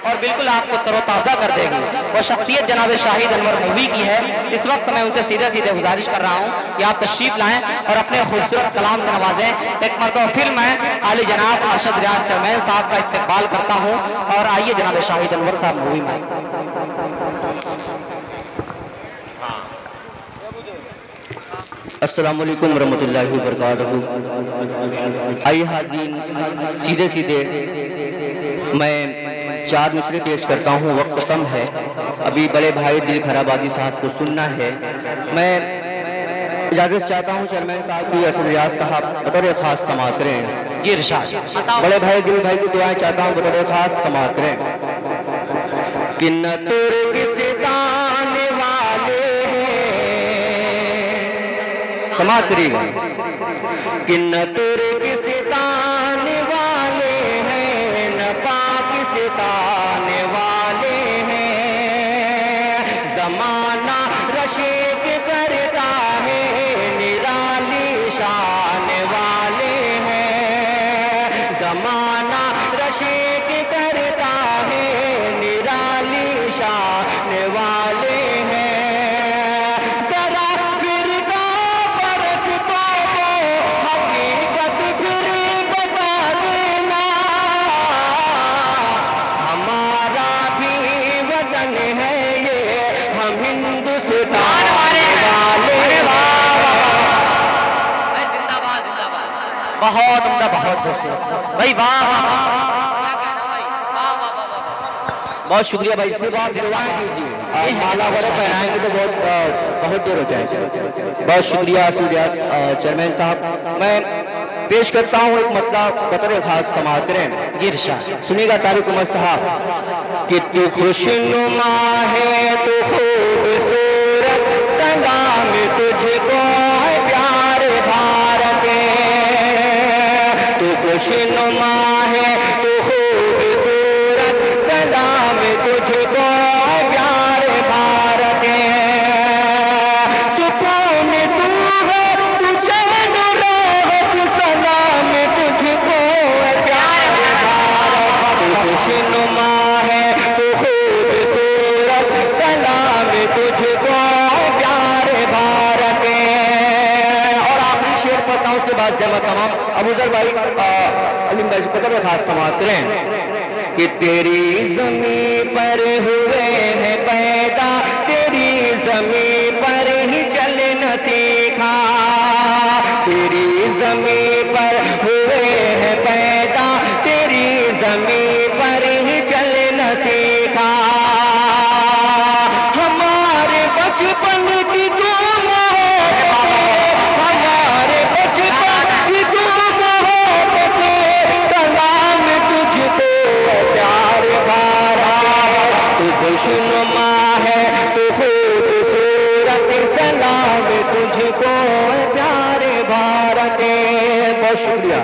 और बिल्कुल आपको तरोताज़ा कर देगी। वो शख्सियत जनाब शाहिद अनवर मौलवी की है। इस वक्त मैं उनसे सीधे सीधे गुजारिश कर रहा हूँ कि आप तशरीफ लाएं और अपने खूबसूरत कलाम से नवाजें। एक मरतबा फिर मैं आली जनाब अरशद रियाज चरमैन साहब का इस्तकबाल करता हूँ और आइए जनाब शाहिद अनवर साहब मौलवी में। अस्सलामु अलैकुम रहमतुल्लाहि व बरकातहू। आइए हाज़रीन, सीधे सीधे मैं 4 मिसरे पेश करता हूँ। वक्त कम है, अभी बड़े भाई दिल खराबादी साहब को सुनना है। मैं इजाज़त चाहता हूँ चेयरमैन साहब की, अरशद रियाज साहब बतौर ख़ास समाअत करें। जी इरशाद। बड़े भाई दिल भाई की दुआएं चाहता हूँ बतौर ख़ास समाअत करें। कि न तुर्क सिताने वाले समाअत करिएगा। कि न तुर्क सिताने वाले हैं, न पाक सिताने वाले हैं। ज़माना रशीक करता है, निराली शान वाले हैं। ज़माना रशीक करता है, निराली शान वाले हैं। बहुत उम्दा, बहुत खूबसूरत भाई, वाह बहुत शुक्रिया भाई। से बात कीजिए, माला वगैरह पहनाएंगे तो बहुत देर हो जाएगी। बहुत शुक्रिया चेयरमैन साहब। मैं पेश करता हूँ एक मतलब बतौर खास समाअत करें। जी इरशाद। सुनिएगा तारिक उमर साहब। कि तू खुशनुमा है, तू खूबसूरत, सलाम तुझको प्यार भारत। तू खुशनुमा है, तू खूबसूरत, सलाम तुझको प्यार भारत। सुकून तू है, तू चैन राहत, सलाम तुझको प्यार भारत। तू खुशनुमा है, तू खूबसूरत, सलाम तुझको प्यार भारत। और आखिरी शेर पढ़ता हूँ, उसके बाद से मैं तमाम अबूजर भाई अलीम भाई को बतौर खास समाअत करें। कि तेरी ज़मीं पर हुए हैं पैदा, तेरी ज़मीं पर ही चलना सीखा। तेरी ज़मीं पर हुए हैं पैदा, तेरी ज़मीं पर ही चलना सीखा। हमारे बचपन की तुम हो, हमारे बचपन की तुम हो, सलाम तुझको प्यार भारत। तू खुशनुमा है, तू खूबसूरत, सलाम तुझको प्यार भारत। बहुत शुक्रिया।